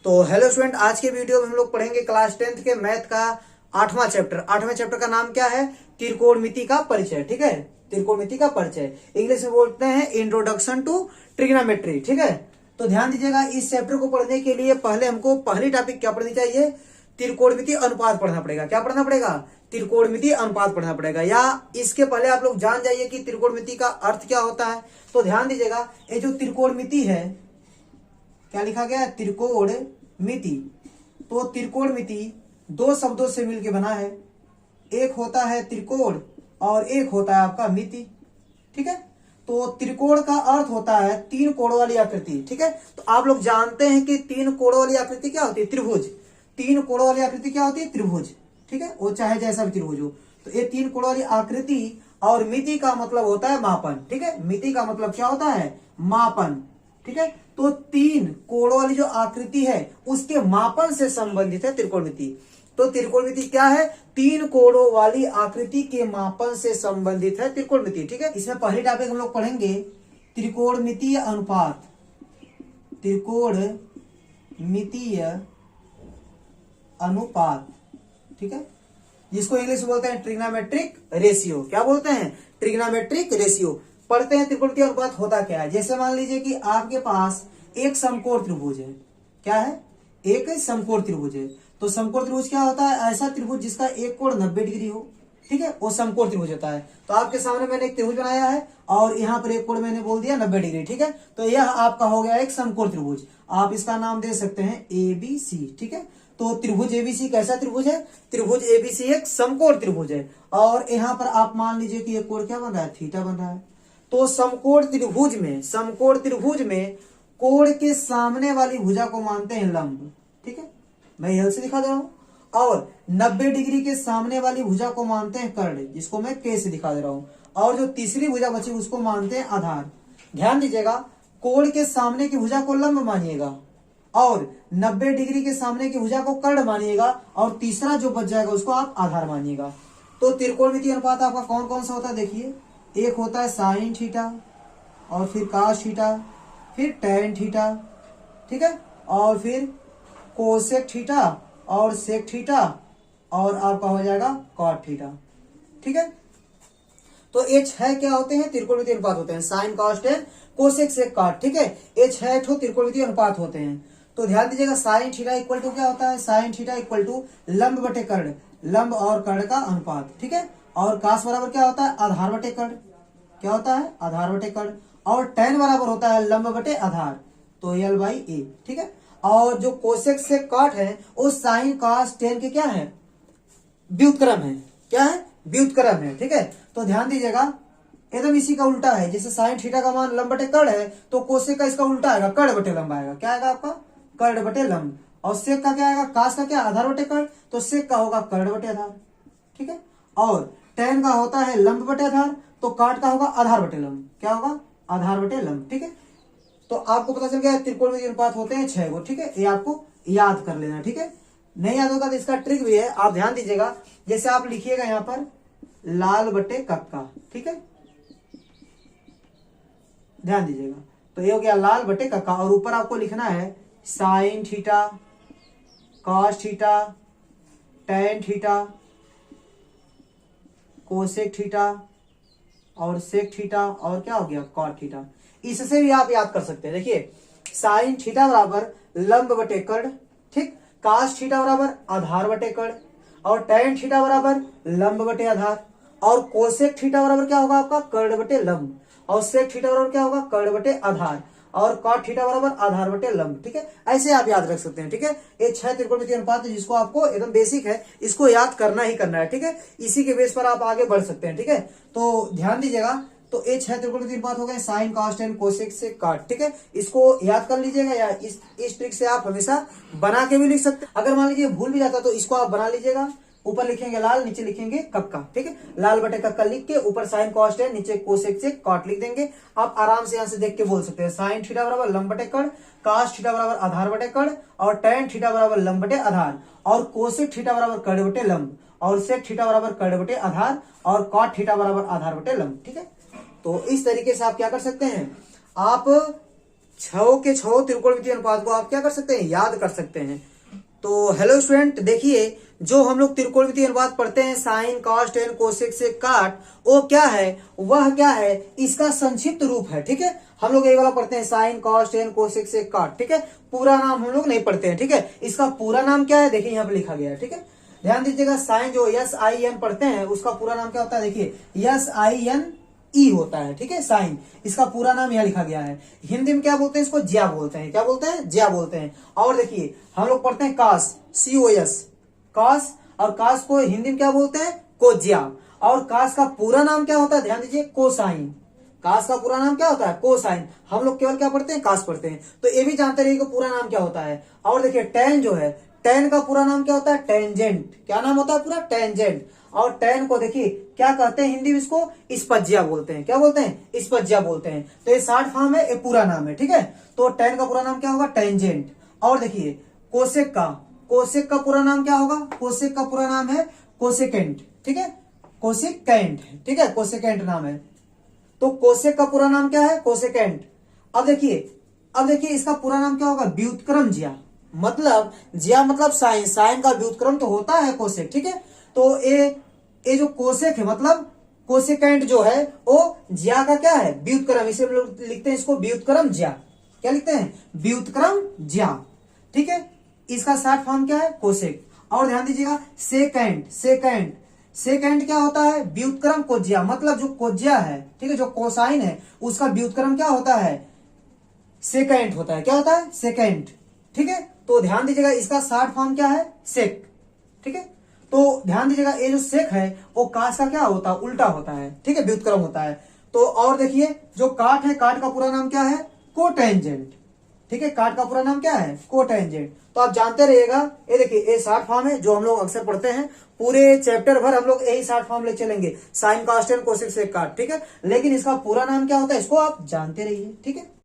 तो hello student, आज के वीडियो में हम लोग पढ़ेंगे क्लास 10th के मैथ का 8वां चैप्टर। 8वें चैप्टर का नाम क्या है? त्रिकोणमिति का परिचय। ठीक है, त्रिकोणमिति का परिचय इंग्लिश में बोलते हैं इंट्रोडक्शन टू ट्रिग्नोमेट्री। ठीक है, तो ध्यान दीजिएगा, इस चैप्टर को पढ़ने के लिए पहले हमको पहली टॉपिक क्या पढ़नी चाहिए? त्रिकोणमिति अनुपात पढ़ना पड़ेगा। क्या पढ़ना पड़ेगा? त्रिकोणमिति अनुपात पढ़ना पड़ेगा। या इसके पहले आप लोग जान जाइए कि त्रिकोणमिति का अर्थ क्या होता है। तो ध्यान दीजिएगा, ये जो त्रिकोणमिति है, क्या लिखा गया है? त्रिकोणमिति। तो त्रिकोणमिति दो शब्दों से मिलकर बना है, एक होता है त्रिकोण और एक होता है आपका मिति। ठीक है, तो त्रिकोण का अर्थ होता है तीन कोण वाली आकृति। ठीक है, तो आप लोग जानते हैं कि तीन कोण वाली आकृति क्या होती है? त्रिभुज। तीन कोण वाली आकृति क्या होती है? त्रिभुज। ठीक है, वो चाहे जैसा भी त्रिभुज हो। तो ये तीन कोण वाली आकृति, और मिति का मतलब होता है मापन। ठीक है, मिति का मतलब क्या होता है? मापन। ठीक है, तो तीन कोणों वाली जो आकृति है उसके मापन से संबंधित है त्रिकोणमिति। तो त्रिकोणमिति क्या है? तीन कोणों वाली आकृति के मापन से संबंधित है त्रिकोणमिति। ठीक है, इसमें पहली टॉपिक हम लोग पढ़ेंगे त्रिकोणमितीय अनुपात। त्रिकोणमितीय अनुपात, ठीक है, जिसको इंग्लिश में बोलते हैं ट्रिग्नोमेट्रिक रेशियो। क्या बोलते हैं? Trigonometric ratio. पढ़ते हैं त्रिकोणमितीय अनुपात होता क्या है। जैसे मान लीजिए कि आपके पास एक समकोण त्रिभुज है। क्या है? एक समकोण त्रिभुज है। तो समकोण त्रिभुज क्या होता है? ऐसा त्रिभुज जिसका एक कोण 90 डिग्री हो। ठीक है, वो समकोण त्रिभुज होता है। तो आपके सामने मैंने एक त्रिभुज बनाया है और यहाँ पर एक कोण मैंने बोल दिया 90 डिग्री। ठीक है, तो यह आपका हो गया एक समकोण त्रिभुज। आप इसका नाम दे सकते हैं ABC। ठीक है, तो त्रिभुज ABC कैसा त्रिभुज है? त्रिभुज ABC एक समकोण त्रिभुज है। और यहाँ पर आप मान लीजिए कि ये कोण क्या बन रहा है? थीटा बन रहा है। तो समकोण त्रिभुज में कोण के सामने वाली भुजा को मानते हैं लंब। ठीक है, मैं एल से दिखा दे रहा हूं। और 90 डिग्री के सामने वाली भुजा को मानते हैं कर्ण, जिसको मैं के से दिखा दे रहा हूं। और जो तीसरी भुजा बची उसको मानते हैं आधार। ध्यान दीजिएगा, कोण के सामने की भुजा को लंब मानिएगा और 90 डिग्री के सामने की भुजा को कर्ण मानिएगा और तीसरा जो बच जाएगा उसको आप आधार मानिएगा। तो त्रिकोणमितीय अनुपात आपका कौन कौन सा होता है? देखिए, एक होता है साइन थीटा, और फिर कास थीटा, फिर टैन थीटा। ठीक है, और फिर कोसेक थीटा और सेक थीटा, और आपका हो जाएगा कॉट थीटा। ठीक है, तो ये 6 क्या होते हैं? त्रिकोणमितीय अनुपात होते हैं। साइन, कॉस, टैन, कोसेक, सेक, कॉट। ठीक है, ये 6 त्रिकोणमितीय अनुपात होते हैं। तो ध्यान दीजिएगा, साइन थीटा इक्वल टू क्या होता है? साइन थीटा इक्वल टू लंब बटे कर्ण, लंब और कर्ण का अनुपात। ठीक है, और कास बराबर क्या होता है? आधार बटे कर्ण। क्या होता है? आधार बटे कर्ण। और टैन बराबर होता है लंब बटे आधार, तो L/A। ठीक है, और जो कोसेक से कॉट है वो साइन, कॉस, टैन के क्या है? व्युत्क्रम है। क्या है? व्युत्क्रम है। ठीक है, तो ध्यान दीजिएगा, एकदम इसी का उल्टा है। जैसे साइन थीटा का मान लंब बटे कर्ण है, तो कोसेक का इसका उल्टा आएगा, कर्ण बटे लंब आएगा। क्या आएगा आपका? कर्ण बटे लंब। और सेक का क्या आएगा? कास का क्या? आधार बटे कर्ण, तो सेक का होगा कर्ण बटे आधार। ठीक है, और टैन का होता है लंब बटे आधार, तो काट का होगा आधार बटे लंब। क्या होगा? आधार बटे लंब। ठीक है, तो आपको पता चल गया त्रिकोणमितीय अनुपात होते हैं 6 गो। ठीक है, ये आपको याद कर लेना। ठीक है, नहीं याद होगा तो इसका ट्रिक भी है, आप ध्यान दीजिएगा। जैसे आप लिखिएगा यहाँ पर लाल बटे कक्का। ठीक है, ध्यान दीजिएगा, तो ये हो गया लाल बटे कक्का। और ऊपर आपको लिखना है sine theta, cos theta, tan theta, cosec theta और सेक थीटा, और क्या हो गया? Cot theta. इससे भी आप याद कर सकते हैं। देखिए, साइन थीटा बराबर लंब बटे कर्ण, ठीक, कास थीटा बराबर आधार बटे कर्ण, और टैन थीटा बराबर लंब बटे आधार, और कोसेक थीटा बराबर क्या होगा आपका? कर्ण बटे लंब, और सेक थीटा बराबर क्या होगा? कर्ण बटे आधार, और कॉट थीटा बराबर आधार बटे लंब। ठीक है, ऐसे आप याद रख सकते हैं। ठीक है, ये 6 त्रिकोणमितीय अनुपात है, जिसको आपको एकदम बेसिक है, इसको याद करना ही करना है। ठीक है, इसी के बेस पर आप आगे बढ़ सकते हैं। ठीक है, तो ध्यान दीजिएगा, तो ये 6 त्रिकोणमितीय अनुपात हो गए, साइन, कॉस, टैन, कोसेक, सेक, कॉट। ठीक है, इसको याद कर लीजिएगा, या इस ट्रिक से आप हमेशा बना के भी लिख सकते हैं। अगर मान लीजिए भूल भी जाता तो इसको आप बना लीजिएगा। ऊपर लिखेंगे लाल, नीचे लिखेंगे कक्का। ठीक है, लाल बटे कक्का लिख के ऊपर साइन, कॉस, टैन, नीचे कोसेक से कॉट लिख देंगे। आप आराम से यहाँ से देख के बोल सकते हैं। साइन थीटा बराबर लंब बटे कर्ण, कास थीटा बराबर आधार बटे कर्ण, और टैन थीटा बराबर लंब बटे आधार, और कोसेक थीटा बराबर कर्ण बटे लंब, और सेक थीटा बराबर कर्ण बटे आधार, और कॉट थीटा बराबर आधार बटे लंब। ठीक है, तो इस तरीके से आप क्या कर सकते हैं? आप छो के छो त्रिकोणमितीय अनुपात को आप क्या कर सकते हैं, याद कर सकते हैं। तो हेलो स्टूडेंट, देखिए जो हम लोग त्रिकोणमितीय अनुपात पढ़ते हैं साइन कॉस टेन कोसेक से काट, वो क्या है, वह क्या है, इसका संक्षिप्त रूप है। ठीक है, हम लोग ये वाला पढ़ते हैं साइन कॉस टेन कोसेक से काट। ठीक है, पूरा नाम हम लोग नहीं पढ़ते हैं। ठीक है, इसका पूरा नाम क्या है, देखिए यहाँ पे लिखा गया है। ठीक है, ध्यान दीजिएगा, साइन जो SIN पढ़ते हैं उसका पूरा नाम क्या होता है, देखिए SINE होता है। ठीक है, साइन, इसका पूरा नाम यहाँ लिखा गया है। हिंदी में क्या बोलते हैं, इसको ज्या बोलते हैं। क्या बोलते हैं, ज्या बोलते हैं। और देखिए हम लोग पढ़ते हैं कास, COS, कास, और कास को हिंदी में क्या बोलते हैं, कोज्या। और कास का पूरा नाम क्या होता है, ध्यान दीजिए, कोसाइन। कास का पूरा नाम क्या होता है, कोसाइन। हम लोग केवल क्या पढ़ते हैं, कास पढ़ते हैं। तो ये भी जानते रहिए कि पूरा नाम क्या होता है। और देखिए टेन जो है, टेन का पूरा नाम क्या होता है, टेंजेंट। क्या नाम होता है पूरा, टेंजेंट। और टेन को देखिए क्या कहते हैं हिंदी में, इसको स्पज्या बोलते हैं। क्या बोलते हैं, स्पज्या बोलते हैं। तो ये शॉर्ट फॉर्म है, ये पूरा नाम है। ठीक है, तो टेन का पूरा नाम क्या होगा, टेंजेंट। और देखिए कोसेक का, कोसेक का पूरा नाम क्या होगा, कोसेक का पूरा नाम है कोसेकेंट। ठीक है, कोसेकेंट। ठीक है, कोसेकेंट नाम है। तो कोसेक का पूरा नाम क्या है, कोसेकेंट। अब देखिए इसका पूरा नाम क्या होगा, व्युत्क्रम ज्या। मतलब ज्या मतलब साइन, साइन का व्युत्क्रम तो होता है कोसेक। ठीक है, तो ये जो कोसेक है मतलब कोसेकेंट जो है वो ज्या का क्या है, व्युत्क्रम। इसे हम लोग लिखते हैं इसको व्युत्क्रम ज्या। क्या लिखते हैं, व्युत्क्रम ज्या। ठीक है, इसका शॉर्ट फॉर्म क्या है, कोसेक। और ध्यान दीजिएगा सेकेंड, सेकेंड, सेकेंड क्या होता है, व्युत्क्रम कोज्या। मतलब जो कोज्या है, ठीक है, जो कोसाइन है उसका व्युत्क्रम क्या होता है, सेकेंड होता है। क्या होता है, सेकेंड। ठीक है, तो ध्यान दीजिएगा इसका शॉर्ट फॉर्म क्या है, सेक। ठीक है, तो ध्यान दीजिएगा ये जो सेक है वो कास का क्या होता है, उल्टा होता है। ठीक है, व्युत्क्रम होता है। तो और देखिए जो काट है, काट का पूरा नाम क्या है, कोटेंजेंट। ठीक है, काट का पूरा नाम क्या है, कोटेंजेंट। तो आप जानते रहिएगा, ये देखिए ये शॉर्ट फॉर्म है जो हम लोग अक्सर पढ़ते हैं। पूरे चैप्टर भर हम लोग यही शॉर्ट फॉर्म ले चलेंगे, साइन कॉस टेन कोसेक से काट। ठीक है, लेकिन इसका पूरा नाम क्या होता है, इसको आप जानते रहिए। ठीक है।